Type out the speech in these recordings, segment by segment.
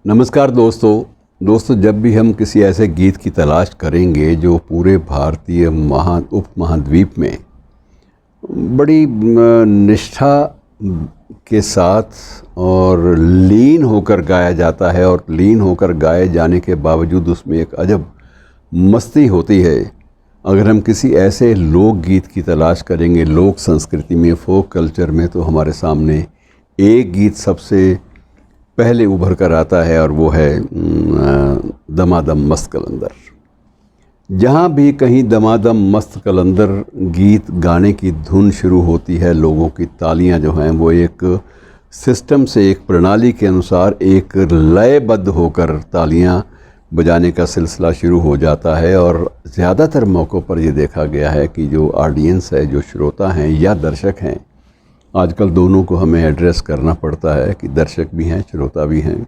नमस्कार दोस्तों, जब भी हम किसी ऐसे गीत की तलाश करेंगे जो पूरे भारतीय उपमहाद्वीप में बड़ी निष्ठा के साथ और लीन होकर गाया जाता है और लीन होकर गाए जाने के बावजूद उसमें एक अजब मस्ती होती है। अगर हम किसी ऐसे लोकगीत की तलाश करेंगे लोक संस्कृति में, फोक कल्चर में, तो हमारे सामने एक गीत सबसे पहले उभर कर आता है और वो है दमादम मस्त कलंदर। जहाँ भी कहीं दमादम मस्त कलंदर गीत गाने की धुन शुरू होती है, लोगों की तालियां जो हैं वो एक सिस्टम से, एक प्रणाली के अनुसार एक लयबद्ध होकर तालियां बजाने का सिलसिला शुरू हो जाता है। और ज़्यादातर मौक़ों पर ये देखा गया है कि जो ऑडियंस है, जो श्रोता हैं या दर्शक हैं, आजकल दोनों को हमें एड्रेस करना पड़ता है कि दर्शक भी हैं, श्रोता भी हैं,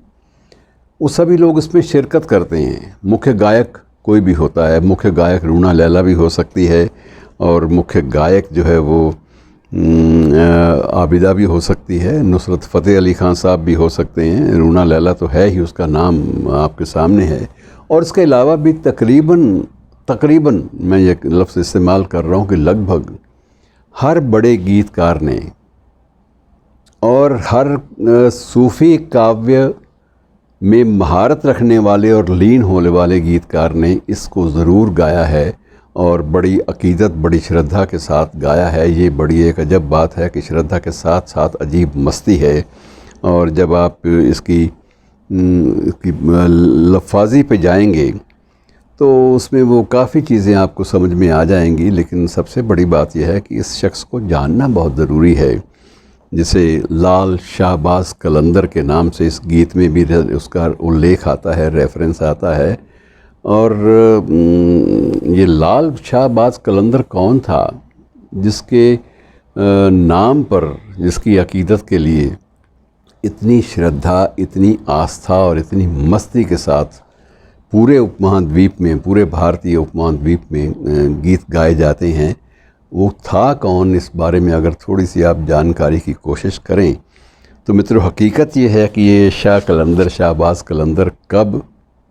वो सभी लोग इसमें शिरकत करते हैं। मुख्य गायक कोई भी होता है, मुख्य गायक रूना लैला भी हो सकती है और मुख्य गायक जो है वो आबिदा भी हो सकती है, नुसरत फ़तेह अली ख़ान साहब भी हो सकते हैं। रूना लैला तो है ही, उसका नाम आपके सामने है। और इसके अलावा भी तकरीबन मैं ये लफ्ज़ इस्तेमाल कर रहा हूँ कि लगभग हर बड़े गीतकार ने और हर सूफ़ी काव्य में महारत रखने वाले और लीन होने वाले गीतकार ने इसको ज़रूर गाया है और बड़ी अकीदत, बड़ी श्रद्धा के साथ गाया है। ये बड़ी एक अजब बात है कि श्रद्धा के साथ साथ अजीब मस्ती है। और जब आप इसकी लफ्ज़ी पे जाएंगे तो उसमें वो काफ़ी चीज़ें आपको समझ में आ जाएंगी। लेकिन सबसे बड़ी बात यह है कि इस शख्स को जानना बहुत ज़रूरी है, जिसे लाल शाहबाज कलंदर के नाम से इस गीत में भी उसका उल्लेख आता है, रेफरेंस आता है। और ये लाल शाहबाज कलंदर कौन था जिसके नाम पर, जिसकी अकीदत के लिए इतनी श्रद्धा, इतनी आस्था और इतनी मस्ती के साथ पूरे उपमहाद्वीप में, पूरे भारतीय उपमहाद्वीप में गीत गाए जाते हैं, वो था कौन? इस बारे में अगर थोड़ी सी आप जानकारी की कोशिश करें तो मित्रों, हकीकत ये है कि ये शाहबाज कलंदर कब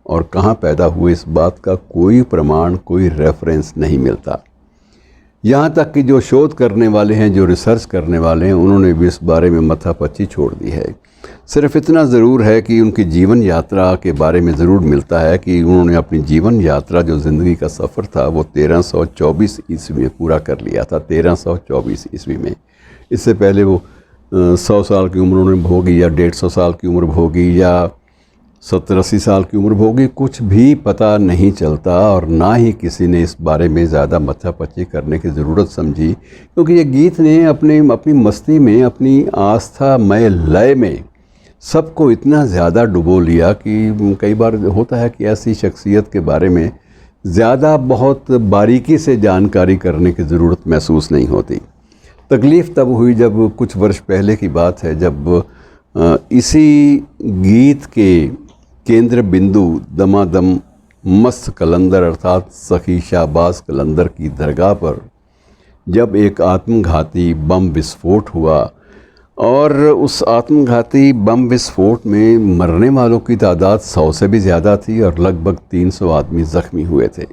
और कहाँ पैदा हुए, इस बात का कोई प्रमाण, कोई रेफरेंस नहीं मिलता। यहाँ तक कि जो शोध करने वाले हैं, जो रिसर्च करने वाले हैं, उन्होंने भी इस बारे में मत्थापच्ची छोड़ दी है। सिर्फ इतना ज़रूर है कि उनकी जीवन यात्रा के बारे में ज़रूर मिलता है कि उन्होंने अपनी जीवन यात्रा, जो ज़िंदगी का सफ़र था, वो 1324 ईस्वी में पूरा कर लिया था। 1324 ईस्वी में। इससे पहले वो 100 साल की उम्र उन्होंने भोगी या 150 साल की उम्र भोगी या 70-80 साल की उम्र भोगी, कुछ भी पता नहीं चलता। और ना ही किसी ने इस बारे में ज़्यादा मत्थापच्ची करने की ज़रूरत समझी, क्योंकि ये गीत ने अपनी मस्ती में, अपनी आस्थामय लय में सबको इतना ज़्यादा डुबो लिया कि कई बार होता है कि ऐसी शख्सियत के बारे में ज़्यादा बहुत बारीकी से जानकारी करने की ज़रूरत महसूस नहीं होती। तकलीफ़ तब हुई जब कुछ वर्ष पहले की बात है, जब इसी गीत के केंद्र बिंदु दमादम मस्त कलंदर अर्थात सखी शाहबाज कलंदर की दरगाह पर जब एक आत्मघाती बम विस्फोट हुआ और उस आत्मघाती बम विस्फोट में मरने वालों की तादाद 100 से भी ज़्यादा थी और लगभग 300 आदमी ज़ख्मी हुए थे।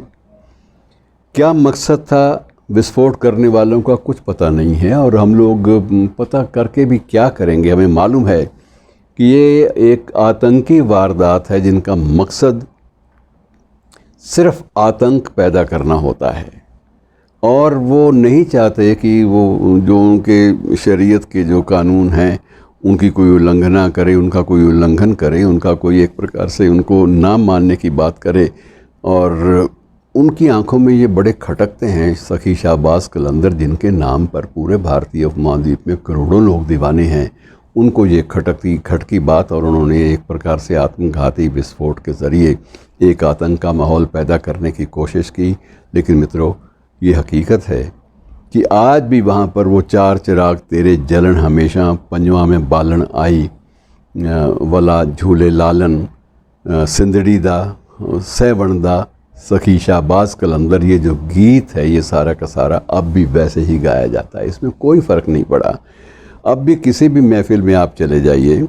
क्या मकसद था विस्फोट करने वालों का, कुछ पता नहीं है और हम लोग पता करके भी क्या करेंगे। हमें मालूम है कि ये एक आतंकी वारदात है जिनका मकसद सिर्फ आतंक पैदा करना होता है और वो नहीं चाहते कि वो जो उनके शरीयत के जो कानून हैं उनकी कोई उल्लंघना करे, उनका कोई उल्लंघन करे, उनका कोई एक प्रकार से उनको ना मानने की बात करे। और उनकी आंखों में ये बड़े खटकते हैं सखी शाहबाज कलंदर, जिनके नाम पर पूरे भारतीय उपमहाद्वीप में करोड़ों लोग दीवाने हैं। उनको ये खटकी बात और उन्होंने एक प्रकार से आत्मघाती विस्फोट के ज़रिए एक आतंक का माहौल पैदा करने की कोशिश की। लेकिन मित्रों, ये हकीकत है कि आज भी वहाँ पर वो 4 चिराग तेरे जलन हमेशा, पंजवा में बालन आई, वला झूले लालन, सिंदड़ी दा सैवण दा, सखी शाहबाज कलंदर, ये जो गीत है ये सारा का सारा अब भी वैसे ही गाया जाता है। इसमें कोई फ़र्क नहीं पड़ा। अब भी किसी भी महफ़िल में आप चले जाइए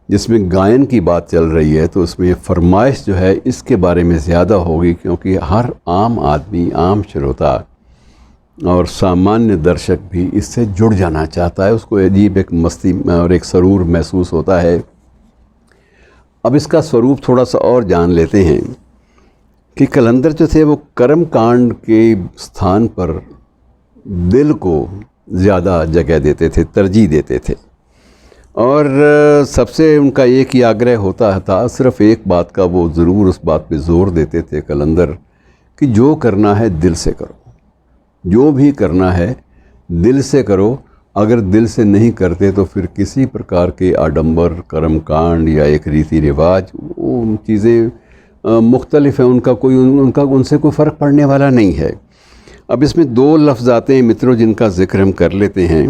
जिसमें गायन की बात चल रही है, तो उसमें फरमाइश जो है इसके बारे में ज़्यादा होगी, क्योंकि हर आम आदमी, आम श्रोता और सामान्य दर्शक भी इससे जुड़ जाना चाहता है। उसको अजीब एक मस्ती और एक सरूर महसूस होता है। अब इसका स्वरूप थोड़ा सा और जान लेते हैं कि कलंदर जो थे वो कर्म कांड के स्थान पर दिल को ज़्यादा जगह देते थे, तरजीह देते थे। और सबसे उनका एक ही आग्रह होता था, सिर्फ़ एक बात का वो ज़रूर उस बात पे ज़ोर देते थे कलंदर, कि जो करना है दिल से करो, जो भी करना है दिल से करो। अगर दिल से नहीं करते तो फिर किसी प्रकार के आडंबर, कर्मकांड या एक रीति रिवाज, वो चीज़ें मुख्तलिफ हैं, उनसे कोई फ़र्क पड़ने वाला नहीं है। अब इसमें दो लफ्ज़ आते हैं मित्रों जिनका ज़िक्र हम कर लेते हैं।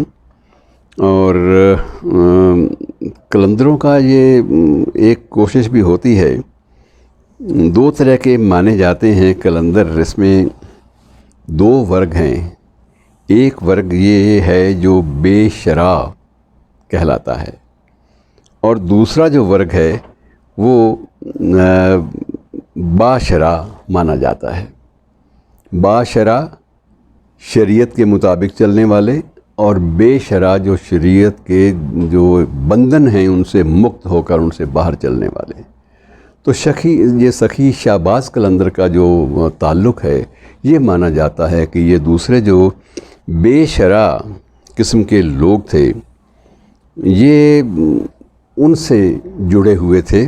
और कलंदरों का ये एक कोशिश भी होती है, दो तरह के माने जाते हैं कलंदर। इसमें दो वर्ग हैं। एक वर्ग ये है जो बेशरा कहलाता है, और दूसरा जो वर्ग है वो बाशरा माना जाता है। बाशरा शरीयत के मुताबिक चलने वाले, और बेशरा जो शरीयत के जो बंधन हैं उनसे मुक्त होकर उनसे बाहर चलने वाले। तो ये सखी शाहबाज कलंदर का जो ताल्लुक़ है, ये माना जाता है कि ये दूसरे जो बेशरा किस्म के लोग थे, ये उनसे जुड़े हुए थे,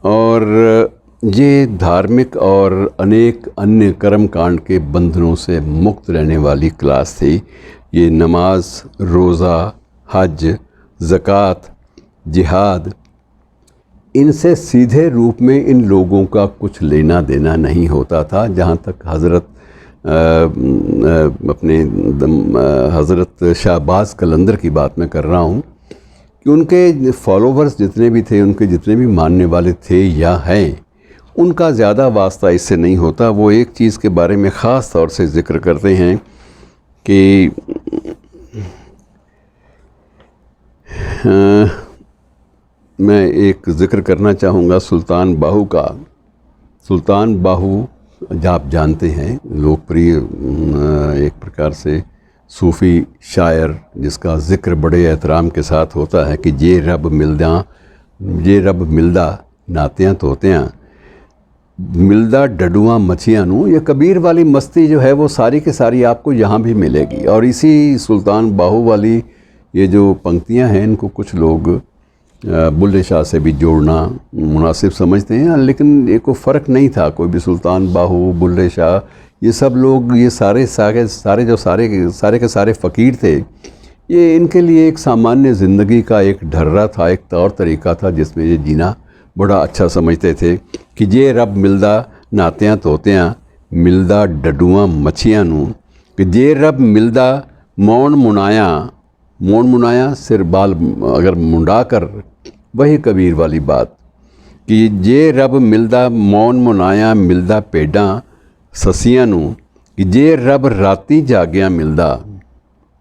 और ये धार्मिक और अनेक अन्य कर्म कांड के बंधनों से मुक्त रहने वाली क्लास थी। ये नमाज, रोज़ा, हज, ज़कात, जिहाद, इनसे सीधे रूप में इन लोगों का कुछ लेना देना नहीं होता था। जहाँ तक हज़रत शाहबाज कलंदर की बात मैं कर रहा हूँ, कि उनके फॉलोवर्स जितने भी थे, उनके जितने भी मानने वाले थे या हैं, उनका ज़्यादा वास्ता इससे नहीं होता। वो एक चीज़ के बारे में ख़ास तौर से ज़िक्र करते हैं कि मैं एक ज़िक्र करना चाहूँगा सुल्तान बाहू का। सुल्तान बाहू आप जानते हैं, लोकप्रिय एक प्रकार से सूफ़ी शायर, जिसका ज़िक्र बड़े एहतराम के साथ होता है कि जे रब मिलदा नातियाँ तोतियाँ, मिलदा डडुआं मछियाँ नू। ये कबीर वाली मस्ती जो है वो सारी की सारी आपको यहाँ भी मिलेगी। और इसी सुल्तान बाहू वाली ये जो पंक्तियाँ हैं, इनको कुछ लोग बुल्ले शाह से भी जोड़ना मुनासिब समझते हैं, लेकिन ये कोई फ़र्क नहीं था। कोई भी सुल्तान बाहू, बुल्ले शाह, ये सब लोग, ये सारे के सारे फ़कीर थे। ये इनके लिए एक सामान्य ज़िंदगी का एक ढर्रा था, एक तौर तरीका था जिसमें ये जीना बड़ा अच्छा समझते थे कि जे रब मिलदा नातियाँ तोतियाँ, मिलदा डडुआं मछियाँ नू, कि जे रब मिलदा मौन मुनाया सिर बाल अगर मुंडा कर, वही कबीर वाली बात कि जे रब मिलदा मौन मुनाया, मिलदा पेडां ससियां नू, कि जे रब राती जागियां मिलदा,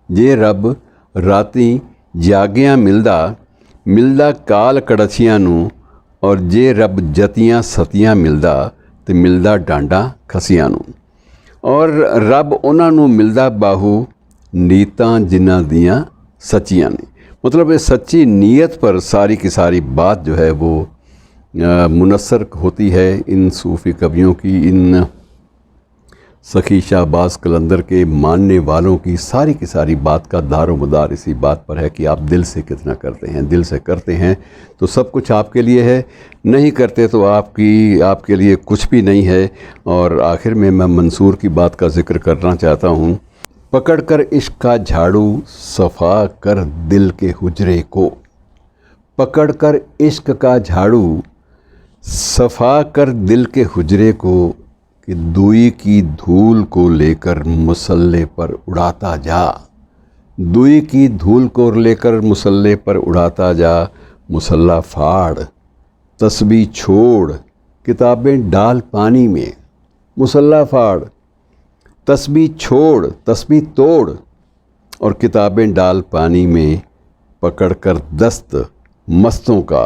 जे रब राती जागियां मिलदा काल कड़छियां नू, और जे रब जतियां सतियां मिलदा ते मिलदा डांडा खसियां नू। और रब उन्हां नू मिलदा बाहू नीतां जिन्हां दियां सच्चियां ने। मतलब ये सच्ची नीयत पर सारी की सारी बात जो है वो मुनस्सर होती है इन सूफ़ी कवियों की, इन सखी शाहबाज कलंदर के मानने वालों की सारी की सारी बात का दारोमदार इसी बात पर है कि आप दिल से कितना करते हैं। दिल से करते हैं तो सब कुछ आपके लिए है, नहीं करते तो आपके लिए कुछ भी नहीं है। और आखिर में मैं मंसूर की बात का ज़िक्र करना चाहता हूँ। पकड़ कर इश्क का झाड़ू सफ़ा कर दिल के हुजरे को, पकड़ कर इश्क का झाड़ू सफ़ा कर दिल के हुजरे को, कि दुई की धूल को लेकर मुसल्ले पर उड़ाता जा, दुई की धूल को लेकर मुसल्ले पर उड़ाता जा, मुसल्ला फाड़ तस्बीह छोड़ किताबें डाल पानी में, मुसल्ला फाड़ तस्बीह छोड़ तस्बीह तोड़ और किताबें डाल पानी में, पकड़ कर दस्त मस्तों का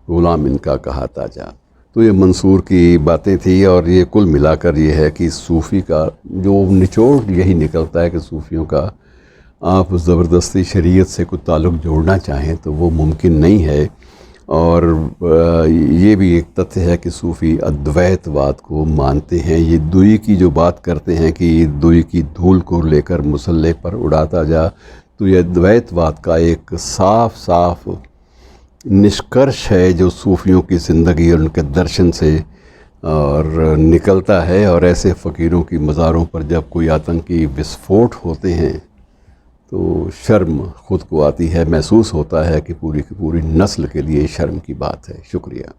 ग़ुलाम इनका कहा ताजा। तो ये मंसूर की बातें थी, और ये कुल मिलाकर ये है कि सूफ़ी का जो निचोड़ यही निकलता है कि सूफ़ियों का आप ज़बरदस्ती शरीयत से कोई ताल्लुक़ जोड़ना चाहें तो वो मुमकिन नहीं है। और ये भी एक तथ्य है कि सूफ़ी अद्वैतवाद को मानते हैं। ये दुई की जो बात करते हैं कि दुई की धूल को लेकर मुसल्ले पर उड़ाता जा, तो ये अद्वैतवाद का एक साफ साफ निष्कर्ष है जो सूफ़ियों की ज़िंदगी और उनके दर्शन से और निकलता है। और ऐसे फ़कीरों की मज़ारों पर जब कोई आतंकी विस्फोट होते हैं तो शर्म ख़ुद को आती है, महसूस होता है कि पूरी की पूरी नस्ल के लिए शर्म की बात है। शुक्रिया।